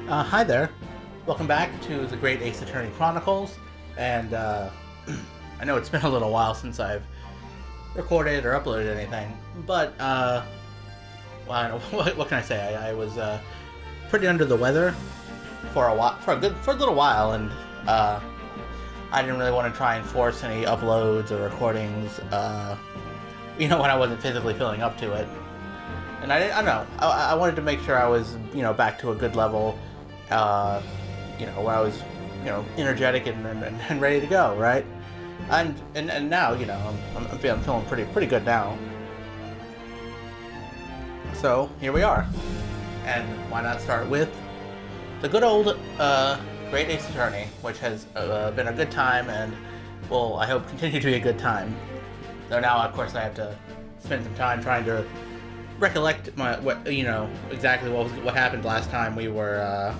Hi there. Welcome back to the Great Ace Attorney Chronicles. And I know it's been a little while since I've recorded or uploaded anything, but well, I don't know, what can I say? I was pretty under the weather for a while, for a little while, and I didn't really want to try and force any uploads or recordings. When I wasn't physically feeling up to it. And I don't know. I wanted to make sure I was, back to a good level, where I was, energetic and ready to go, right? And now, I'm feeling pretty good now. So here we are. And why not start with the good old Great Ace Attorney, which has been a good time and will, I hope, continue to be a good time. Though now, of course, I have to spend some time trying to recollect exactly what happened last time we were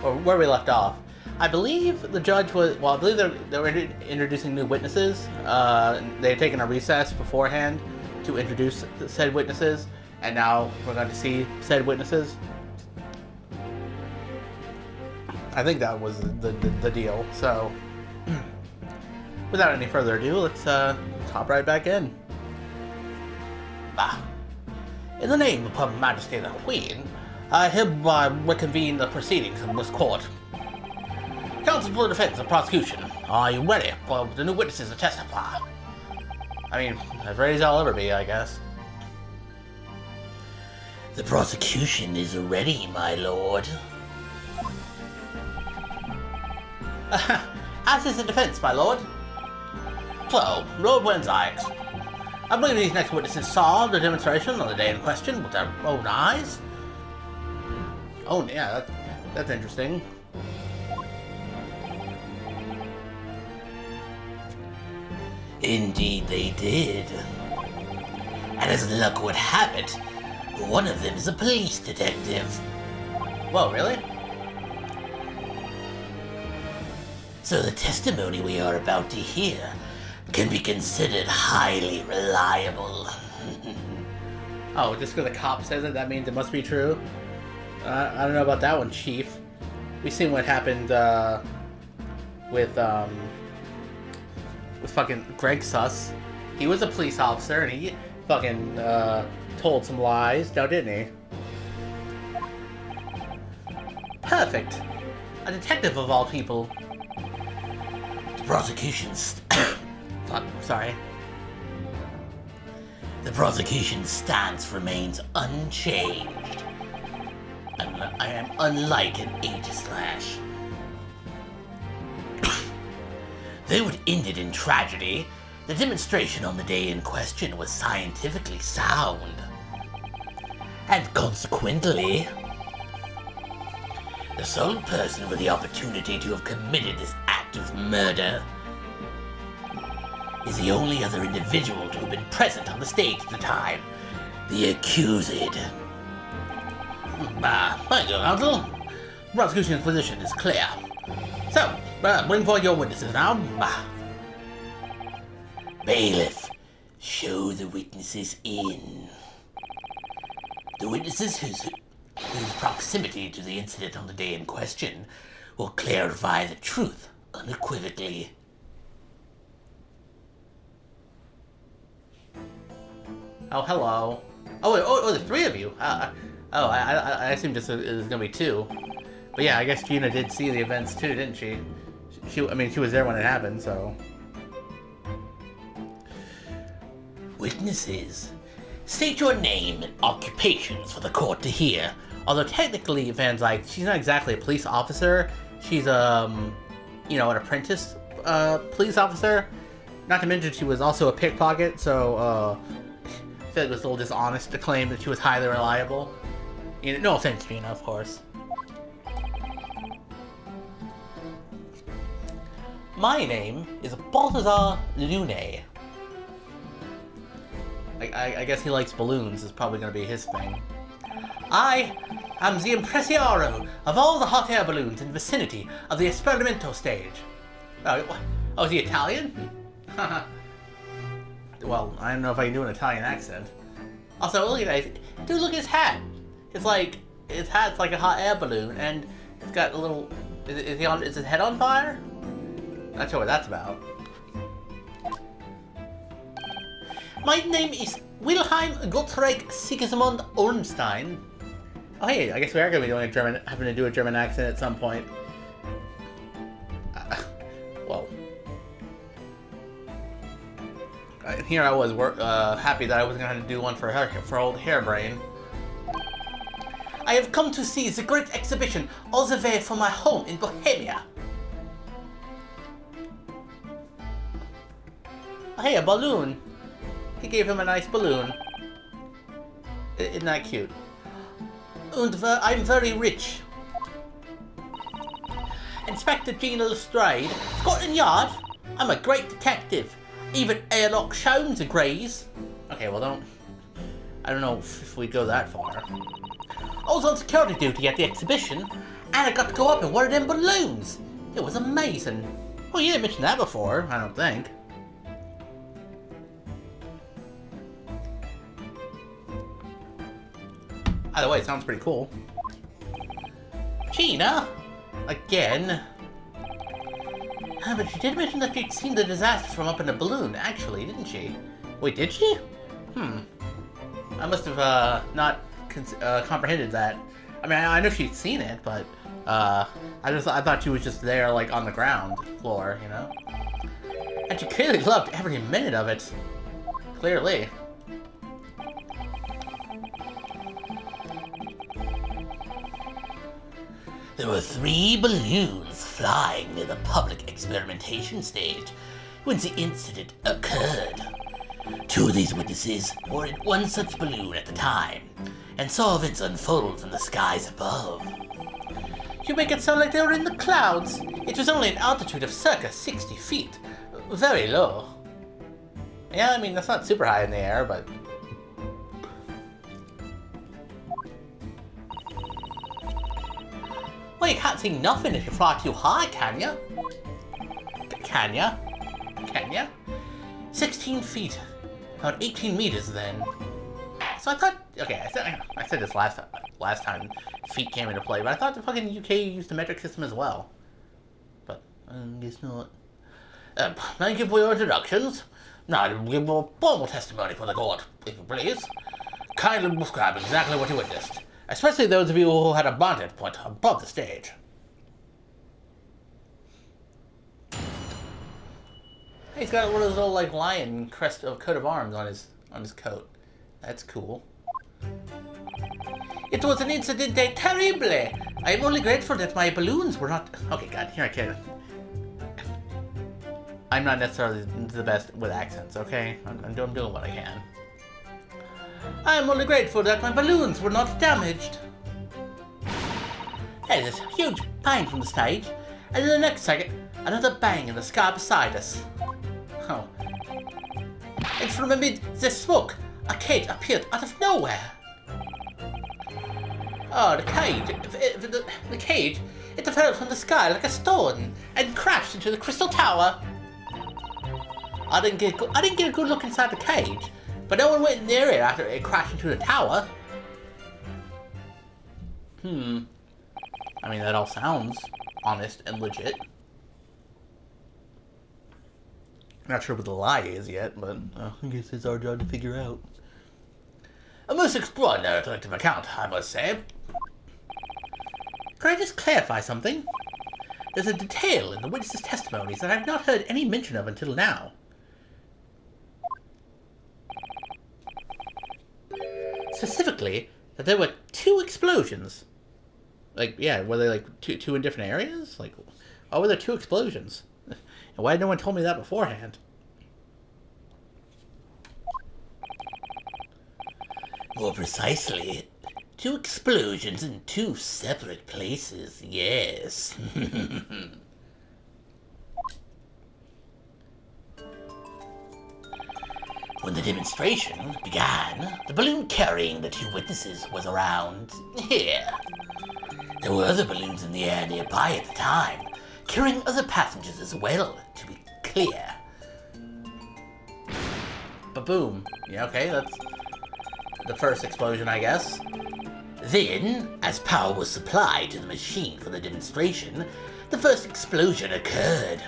or where we left off. I believe the judge was I believe they were introducing new witnesses. They had taken a recess beforehand to introduce said witnesses, and now we're going to see said witnesses. I think that was the deal. So without any further ado, let's hop right back in. In the name of Her Majesty the Queen, I hereby reconvene the proceedings of this court. Counsel for the defense and prosecution, are you ready for the new witnesses to testify? I mean, as ready as I'll ever be, I guess. The prosecution is ready, my lord. As is the defense, my lord. So, Lord Wenzikes, I believe these next witnesses saw the demonstration on the day in question with their own eyes. Oh, yeah, that's interesting. Indeed they did. And as luck would have it, one of them is a police detective. Whoa, really? So the testimony we are about to hear can be considered highly reliable. Oh, just because the cop says it, that means it must be true? I don't know about that one, Chief. We've seen what happened with fucking Greg Suss. He was a police officer, and he fucking told some lies, now didn't he? Perfect. A detective of all people. The prosecution's... Sorry. The prosecution's stance remains unchanged. I am unlike an Aegis-Slash. Though it ended in tragedy, the demonstration on the day in question was scientifically sound. And consequently, the sole person with the opportunity to have committed this act of murder is the only other individual to have been present on the stage at the time, the accused. Thank you, counsel. The prosecution's position is clear. So, bring forward your witnesses now. Bailiff, show the witnesses in. The witnesses whose proximity to the incident on the day in question will clarify the truth unequivocally. Oh, hello. Oh, there's three of you. I assumed this is gonna be two. But yeah, I guess Gina did see the events too, didn't she? She was there when it happened, so. Witnesses, state your name and occupations for the court to hear. Although technically, Van's like, she's not exactly a police officer. She's an apprentice police officer. Not to mention she was also a pickpocket, so I feel like it was a little dishonest to claim that she was highly reliable. No offense, Gina, of course. My name is Balthazar Lune. I guess he likes balloons, is probably going to be his thing. I am the impressiaro of all the hot air balloons in the vicinity of the Esperimento stage. Oh, is he Italian? Well, I don't know if I can do an Italian accent. Also, look at that. Dude, look at his hat. It's like his hat's like a hot air balloon, and it's got a little. Is his head on fire? Not sure what that's about. My name is Wilhelm Gottfried Sigismund Ornstein. Oh hey, I guess we are going to be doing having to do a German accent at some point. Whoa. Here I was happy that I wasn't going to do one for old Hairbrain. I have come to see the great exhibition all the way from my home in Bohemia. Oh, hey, a balloon. He gave him a nice balloon. Isn't that cute? And I'm very rich. Inspector Gina Lestrade, Scotland Yard. I'm a great detective. Even airlock Sholmes agrees. Okay, well I don't know if we go that far. I was on security duty at the exhibition, and I got to go up in one of them balloons. It was amazing. Well, you didn't mention that before, I don't think. Either way, it sounds pretty cool. Gina? Again? But she did mention that she'd seen the disaster from up in the balloon, actually, didn't she? Wait, did she? I must have not comprehended that. I mean, I know she'd seen it, but I thought she was just there, like, on the ground floor, you know? And she clearly loved every minute of it. Clearly. There were 3 balloons flying near the public experimentation stage when the incident occurred. 2 of these witnesses were in one such balloon at the time and saw events unfold in the skies above. You make it sound like they were in the clouds. It was only an altitude of circa 60 feet. Very low. Yeah, I mean, that's not super high in the air, but... Well, you can't see nothing if you fly too high, can ya? Can ya? Can ya? 16 feet. About 18 meters, then. So I thought... Okay, I said this last time feet came into play, but I thought the fucking UK used the metric system as well. But, I guess not. Thank you for your introductions. Now, I will give a formal testimony for the court, if you please. Kindly describe exactly what you witnessed. Especially those of you who had a vantage point above the stage. He's got one of those little, like, lion crest of coat of arms on his coat. That's cool. It was an incidente terrible. I am only grateful that my balloons were not... Okay, God, here I can. I'm not necessarily the best with accents, okay? I'm doing what I can. I am only grateful that my balloons were not damaged. There's this huge bang from the stage, and in the next second, another bang in the sky beside us. Oh. And from amid this smoke, a cage appeared out of nowhere. Oh, the cage, it fell from the sky like a stone and crashed into the crystal tower. I didn't get a good look inside the cage, but no one went near it after it crashed into the tower. I mean, that all sounds honest and legit. Not sure what the lie is yet, but I guess it's our job to figure out. A most extraordinary detective account, I must say. Could I just clarify something? There's a detail in the witness's testimonies that I've not heard any mention of until now. Specifically, that there were 2 explosions. Like, yeah, were they like two in different areas? Like, why were there 2 explosions? And why had no one told me that beforehand? More precisely, 2 explosions in 2 separate places, yes. When the demonstration began, the balloon carrying the 2 witnesses was around here. There were other balloons in the air nearby at the time, carrying other passengers as well, to be clear. Ba-boom. Yeah, okay, that's the first explosion, I guess. Then, as power was supplied to the machine for the demonstration, the first explosion occurred.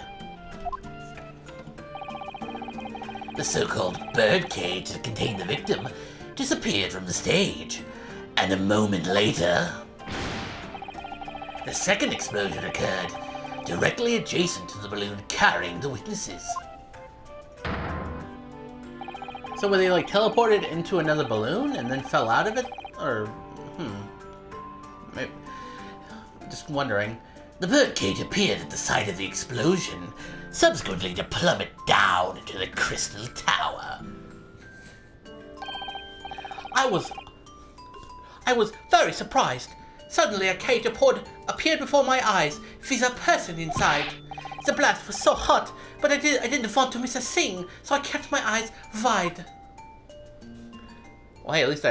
The so-called birdcage that contained the victim disappeared from the stage, and a moment later, the second explosion occurred, directly adjacent to the balloon carrying the witnesses. So were they like teleported into another balloon and then fell out of it? Or, maybe, just wondering. The birdcage appeared at the site of the explosion, subsequently to plummet down into the crystal tower. I was very surprised. Suddenly a cage appeared before my eyes with a person inside. The blast was so hot, but I didn't want to miss a thing, so I kept my eyes wide. Well, hey, at least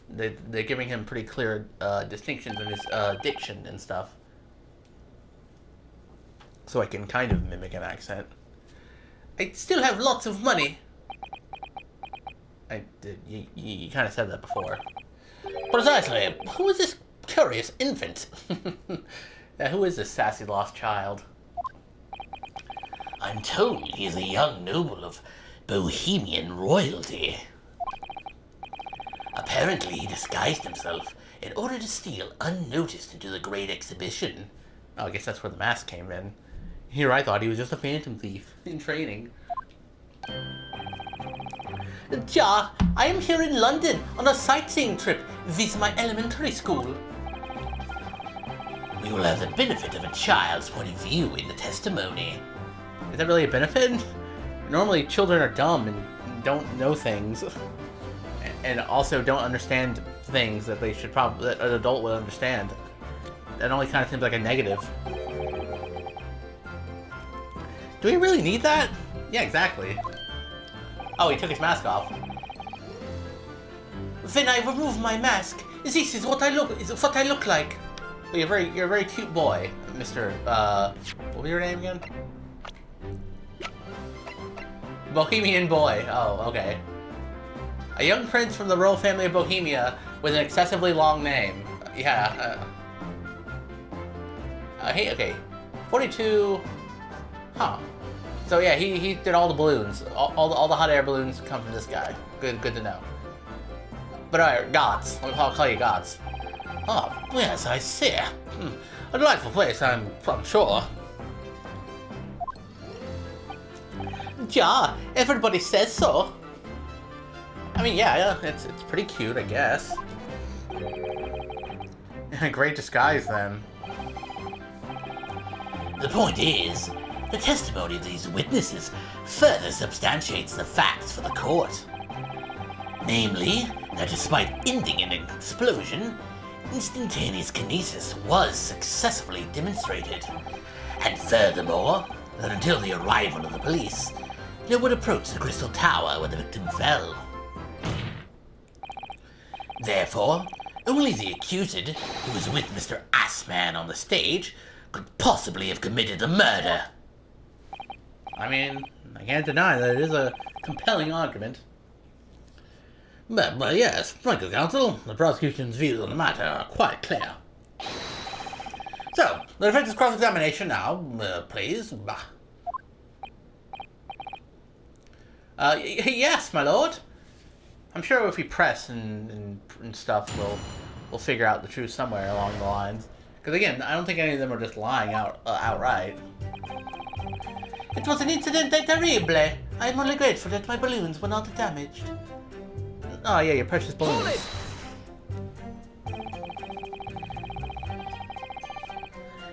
they're giving him pretty clear distinctions in his diction and stuff. So I can kind of mimic an accent. I still have lots of money. You kind of said that before. Precisely. Who is this curious infant? Yeah, who is this sassy lost child? I'm told he is a young noble of Bohemian royalty. Apparently he disguised himself in order to steal unnoticed into the great exhibition. Oh, I guess that's where the mask came in. Here I thought he was just a phantom thief in training. Ja, I am here in London on a sightseeing trip with my elementary school. We will have the benefit of a child's point of view in the testimony. Is that really a benefit? Normally children are dumb and don't know things. And also don't understand things that they should that an adult would understand. That only kind of seems like a negative. Do we really need that? Yeah, exactly. Oh, he took his mask off. When I remove my mask, this is what I look like. Well, you're a very cute boy, Mr. What was your name again? Bohemian boy. Oh, okay. A young prince from the royal family of Bohemia with an excessively long name. Yeah. Hey, okay. 42. Huh. So yeah, he did all the balloons. All the hot air balloons come from this guy. Good to know. But alright, gods. I'll call you gods. Oh, yes, I see. A delightful place, I'm sure. Ja, everybody says so. I mean, yeah, it's pretty cute, I guess. Great disguise, then. The point is, the testimony of these witnesses further substantiates the facts for the court. Namely, that despite ending in an explosion, instantaneous kinesis was successfully demonstrated. And furthermore, that until the arrival of the police, no one approached the crystal tower where the victim fell. Therefore, only the accused, who was with Mr. Assman on the stage, could possibly have committed the murder. I mean, I can't deny that it is a compelling argument. But yes, thank you, counsel. The prosecution's views on the matter are quite clear. So, the defense's cross-examination now, please. Yes, my lord. I'm sure if we press and stuff, we'll figure out the truth somewhere along the lines. Because again, I don't think any of them are just lying outright. It was an incident terrible. I am only grateful that my balloons were not damaged. Oh yeah, your precious balloons.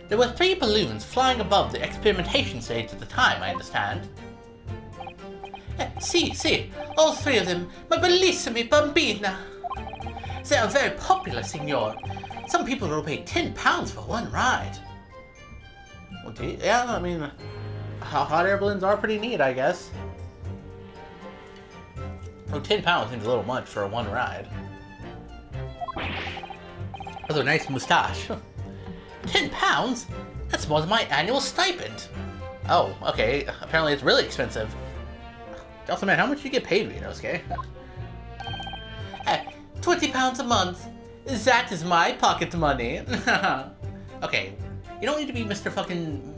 There were 3 balloons flying above the experimentation stage at the time, I understand. See, all 3 of them, my bellissimi bambina. They are very popular, signor. Some people will pay £10 for one ride. Well, yeah, I mean, hot air balloons are pretty neat, I guess. Oh, £10 seems a little much for one ride. That's a nice moustache. £10? That's more than my annual stipend. Oh, okay. Apparently it's really expensive. Also, man, how much do you get paid, Renosuke? £20 a month. That is my pocket money. Okay, you don't need to be Mr. fucking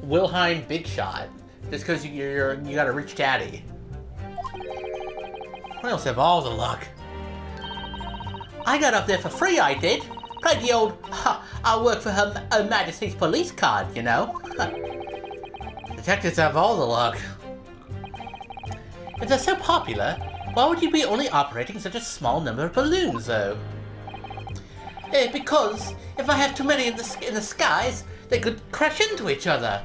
Wilhelm Big Shot just because you got a rich daddy. I also have all the luck. I got up there for free, I did. Played the old, I work for Her Majesty's police card, you know. Detectives have all the luck. If they're so popular, why would you be only operating such a small number of balloons, though? Because if I have too many in the skies, they could crash into each other.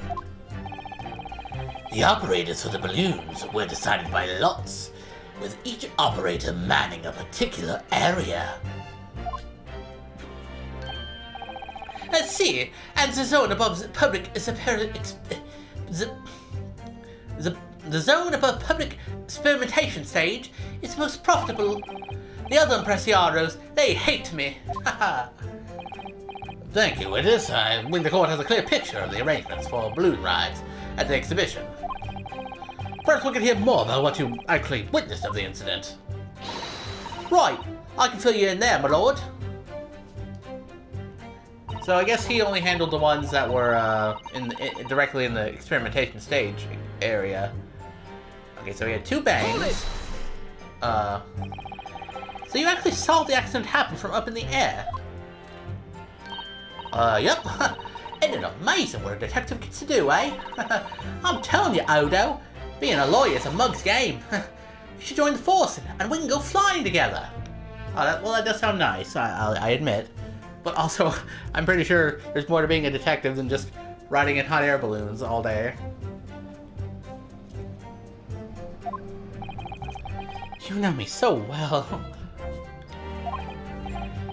The operators for the balloons were decided by lots, with each operator manning a particular area. Let's see, and the zone above public the zone above public experimentation stage is most profitable. The other impresarios, they hate me. Thank you, Witness. I believe the court has a clear picture of the arrangements for balloon rides at the exhibition. First, we can hear more about what you actually witnessed of the incident. Right, I can fill you in there, my lord. So I guess he only handled the ones that were directly in the experimentation stage area. Okay, so he had 2 bangs. So you actually saw the accident happen from up in the air? Yep. Isn't it amazing what a detective gets to do, eh? I'm telling you, Odo, being a lawyer is a mug's game. You should join the force and we can go flying together. Well, that does sound nice, I admit. But also, I'm pretty sure there's more to being a detective than just riding in hot air balloons all day. You know me so well.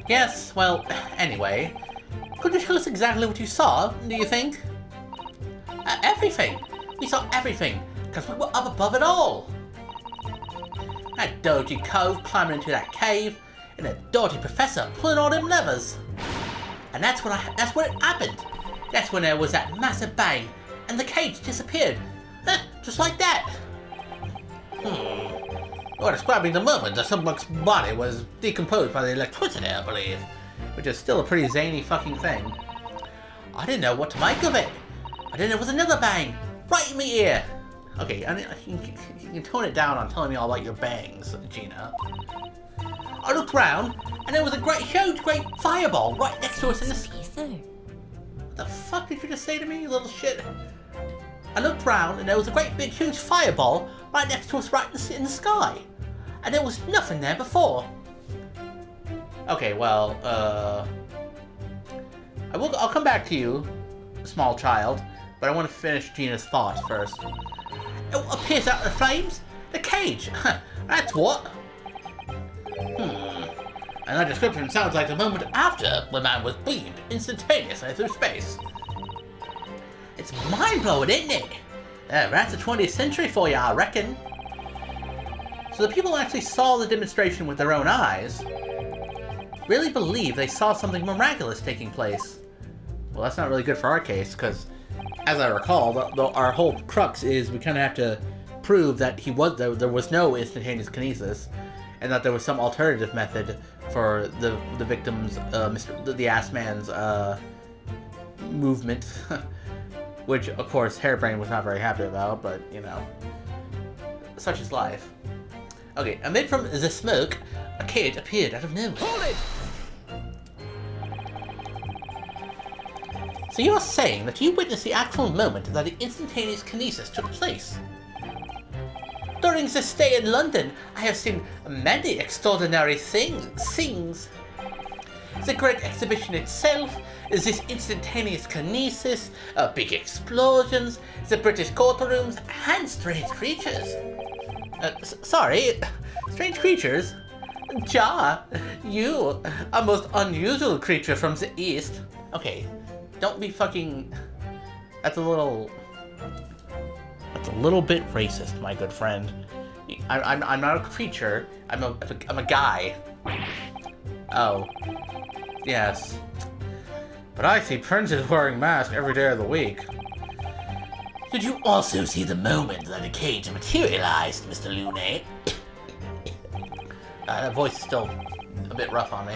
Yes, well, anyway. Could you tell us exactly what you saw, do you think? Everything. We saw everything, because we were up above it all. That dirty cove climbing into that cave, and a dirty professor pulling all them levers. And that's where it happened. That's when there was that massive bang, and the cage disappeared. Just like that. You're describing the moment that someone's body was decomposed by the electricity, I believe. Which is still a pretty zany fucking thing. I didn't know what to make of it. I didn't know it was another bang, right in my ear. Okay, you can tone it down on telling me all about your bangs, Gina. I looked round, and there was a huge fireball right next to us in the What the fuck did you just say to me, you little shit? I looked round, and there was a huge fireball right next to us right in the sky. And there was nothing there before. Okay, well, I'll come back to you, small child, but I want to finish Gina's thoughts first. It appears out of the flames? The cage! That's what! And that description sounds like the moment after the man was beamed instantaneously through space. It's mind-blowing, isn't it? That's the 20th century for you, I reckon. So the people who actually saw the demonstration with their own eyes really believe they saw something miraculous taking place. Well, that's not really good for our case, because, as I recall, our whole crux is we kind of have to prove that there was no instantaneous kinesis, and that there was some alternative method for the victim's, the ass man's movement, which, of course, Hairbrain was not very happy about, but, you know, such is life. Okay, amid from the smoke, a kid appeared out of nowhere. Hold it! So you're saying that you witnessed the actual moment that the instantaneous kinesis took place? During this stay in London, I have seen many extraordinary things. The great exhibition itself, this instantaneous kinesis, big explosions, the British courtrooms, and strange creatures. Sorry, strange creatures? Ja, you, a most unusual creature from the East. Okay, don't be fucking... That's a little bit racist, my good friend. I'm not a creature. I'm a guy. Oh, yes. But I see princes wearing masks every day of the week. Did you also see the moment that the cage materialized, Mr. Looney? That voice is still bit rough on me.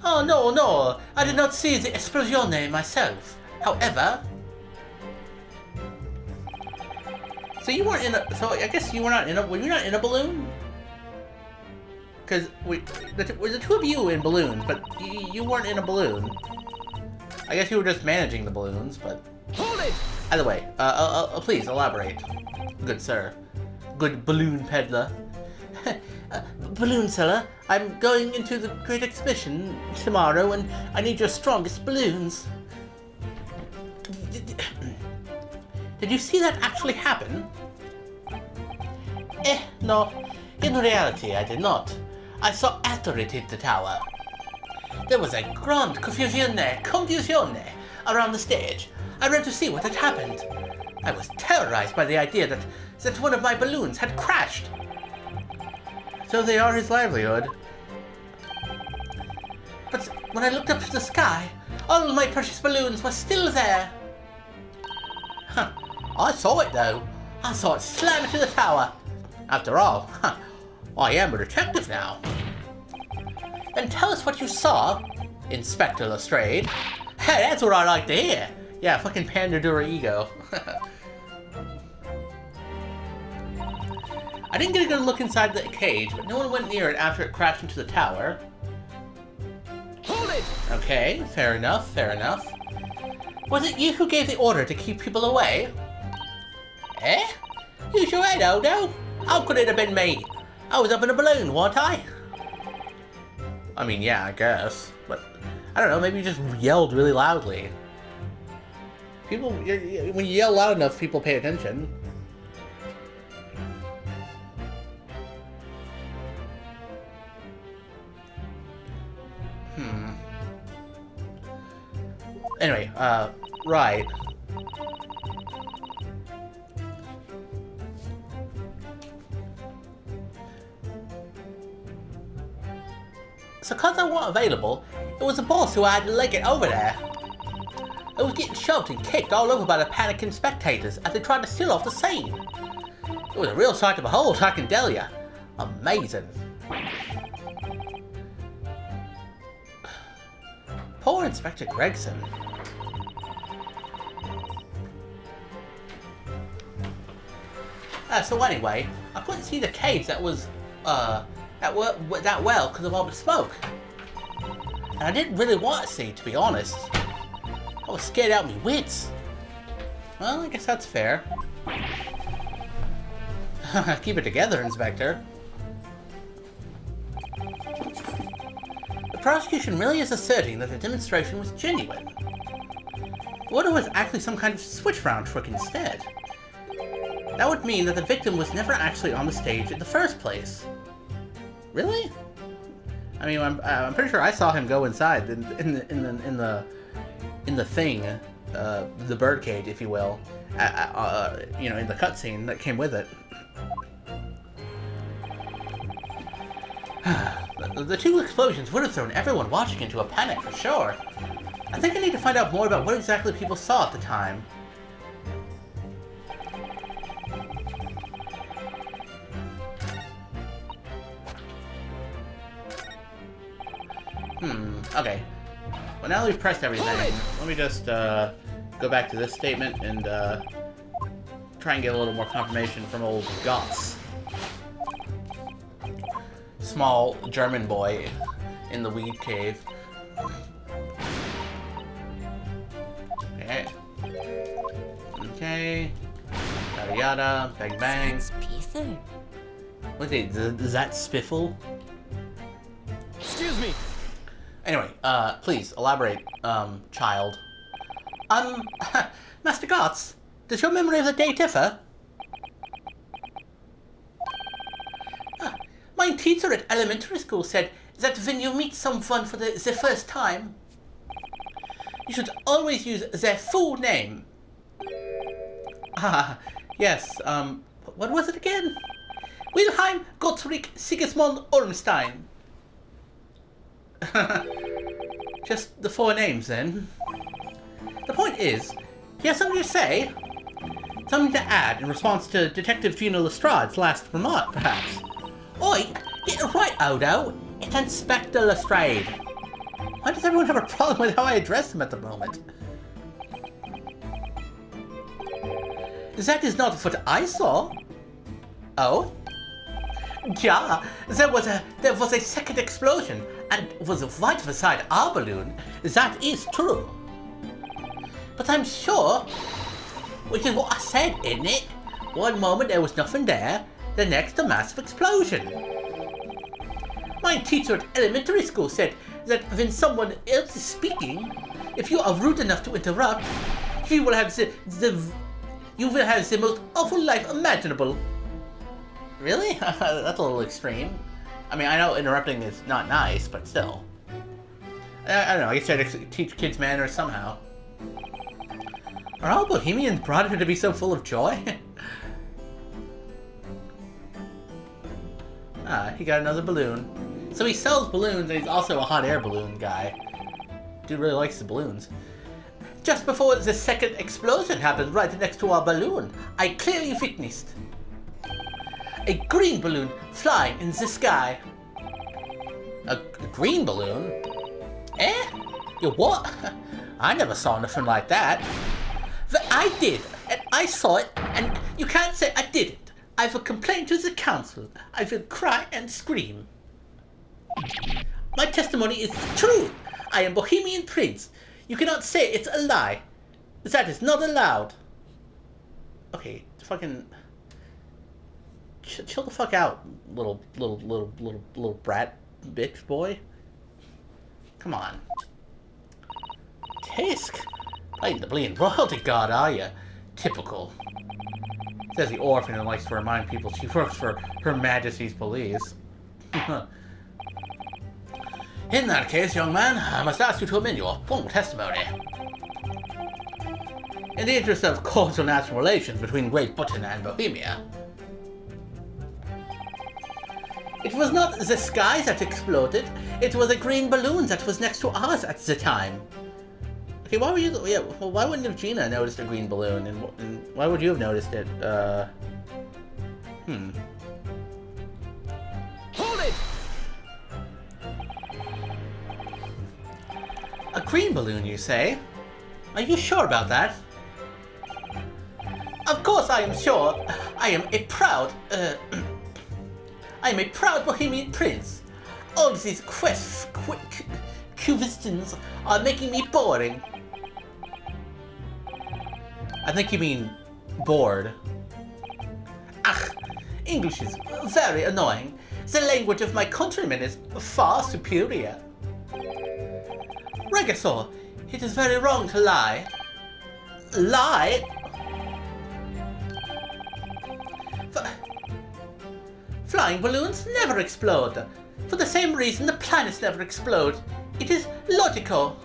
Oh, no, no, I did not see the esplosione myself. However... So you weren't in a... So I guess you were not in a... Were you not in a balloon? Because the two of you in balloons, but you weren't in a balloon. I guess you were just managing the balloons, but... Hold it! Either way, please elaborate. Good sir. Good balloon peddler. Balloon seller, I'm going into the Great Exhibition tomorrow and I need your strongest balloons. Did you see that actually happen? No. In reality, I did not. I saw after it hit the tower. There was a grand confusione around the stage. I ran to see what had happened. I was terrorized by the idea that one of my balloons had crashed. So they are his livelihood. But when I looked up to the sky, all my precious balloons were still there. Huh. I saw it though. I saw it slam into the tower. After all, I am a detective now. Then tell us what you saw, Inspector Lestrade. Hey, that's what I like to hear. Yeah, fucking pander to her ego. I didn't get a good look inside the cage, but no one went near it after it crashed into the tower. Hold it! Okay, fair enough, fair enough. Was it you who gave the order to keep people away? Eh? Use your head, Odo. How could it have been me? I was up in a balloon, wasn't I? I mean, yeah, I guess. But, I don't know, maybe you just yelled really loudly. People, when you yell loud enough, people pay attention. Anyway, right. So cause I wasn't available, it was the boss who had to leg it over there. I was getting shoved and kicked all over by the panicking spectators as they tried to steal off the scene. It was a real sight to behold, I can tell ya. Amazing. Poor Inspector Gregson. So anyway, I couldn't see the cage that was, that well because of all the smoke. And I didn't really want to see, to be honest. I was scared out of my wits. Well, I guess that's fair. Keep it together, Inspector. The prosecution really is asserting that the demonstration was genuine. What if it was actually some kind of switch round trick instead? That would mean that the victim was never actually on the stage in the first place. Really? I mean, I'm pretty sure I saw him go inside in the thing, the birdcage, if you will, you know, in the cutscene that came with it. The two explosions would have thrown everyone watching into a panic for sure. I think I need to find out more about what exactly people saw at the time. Okay. Well, now that we've pressed everything, let me just go back to this statement and try and get a little more confirmation from old Goss. Small German boy in the weed cave. Okay. Okay. Yada yada. Bang bang. Spiffle. What is that Spiffle? Excuse me! Anyway, please, elaborate, child. Master Gotts, does your memory of the day differ? My teacher at elementary school said that when you meet someone for the first time, you should always use their full name. Ah, yes, what was it again? Wilhelm Gottfried Sigismund Ormstein. Just the four names, then. The point is, he has something to say? Something to add in response to Detective Gino Lestrade's last remark, perhaps? Oi, get it right, Odo. It's Lieutenant Spectre Lestrade. Why does everyone have a problem with how I address him at the moment? That is not what I saw. Oh? Yeah, there was a second explosion, and it was right beside our balloon. That is true. But I'm sure, which is what I said, isn't it? One moment there was nothing there, the next a massive explosion. My teacher at elementary school said that when someone else is speaking, if you are rude enough to interrupt, you will have the most awful life imaginable. Really? That's a little extreme. I mean, I know interrupting is not nice, but still. I don't know, I guess I had to teach kids manners somehow. Are all Bohemians brought here to be so full of joy? He got another balloon. So he sells balloons, and he's also a hot air balloon guy. Dude really likes the balloons. Just before the second explosion happened right next to our balloon, I clearly witnessed a green balloon flying in the sky. A green balloon? Eh? You what? I never saw nothing like that. But I did, and I saw it, and you can't say I didn't. I will complain to the council. I will cry and scream. My testimony is true. I am Bohemian Prince. You cannot say it's a lie. That is not allowed. Okay, fucking chill the fuck out, little brat bitch boy. Come on. Tisk, playing the bleeding royalty god, are you? Typical. Says the orphan who likes to remind people she works for Her Majesty's Police. In that case, young man, I must ask you to amend your formal testimony. In the interest of cordial national relations between Great Britain and Bohemia. It was not the sky that exploded, it was a green balloon that was next to ours at the time. Okay, why were you, yeah, well, why wouldn't have Gina noticed a green balloon, and why would you have noticed it? Hold it! A green balloon, you say? Are you sure about that? Of course I am sure. I am a proud Bohemian Prince. All these questions are making me boring. I think you mean bored. Ach, English is very annoying. The language of my countrymen is far superior. Regasaur, it is very wrong to lie. Lie? Flying balloons never explode. For the same reason the planets never explode. It is logical.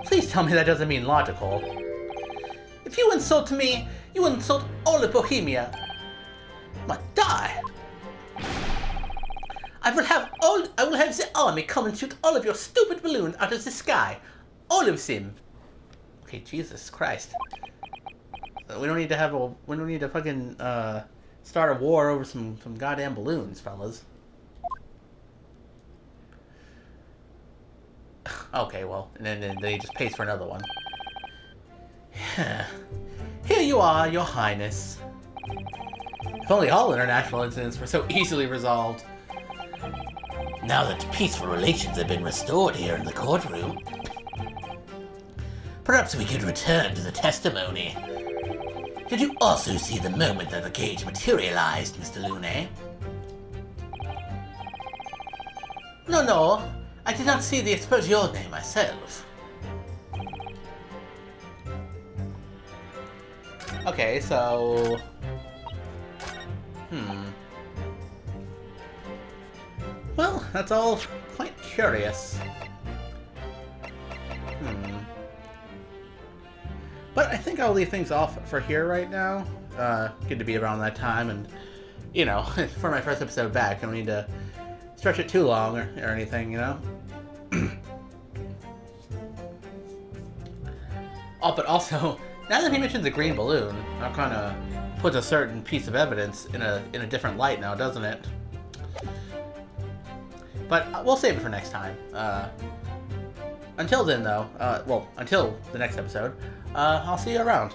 Please tell me that doesn't mean logical. If you insult me, you insult all of Bohemia. But die. I will have the army come and shoot all of your stupid balloons out of the sky. All of them. Okay, Jesus Christ. We don't need to fucking start a war over some goddamn balloons, fellas. Okay, well, and then they just pays for another one. Here you are, Your Highness. If only all international incidents were so easily resolved. Now that peaceful relations have been restored here in the courtroom, perhaps we could return to the testimony. Did you also see the moment that the cage materialized, Mr. Lune? No, I did not see the explosione myself. Okay, so... Well, that's all quite curious. But I think I'll leave things off for here right now. Good to be around that time, and, you know, for my first episode back, I don't need to stretch it too long or anything, you know? Oh, but also, now that he mentioned the green balloon, that kind of puts a certain piece of evidence in a different light now, doesn't it? But we'll save it for next time. Until then, though, until the next episode, I'll see you around.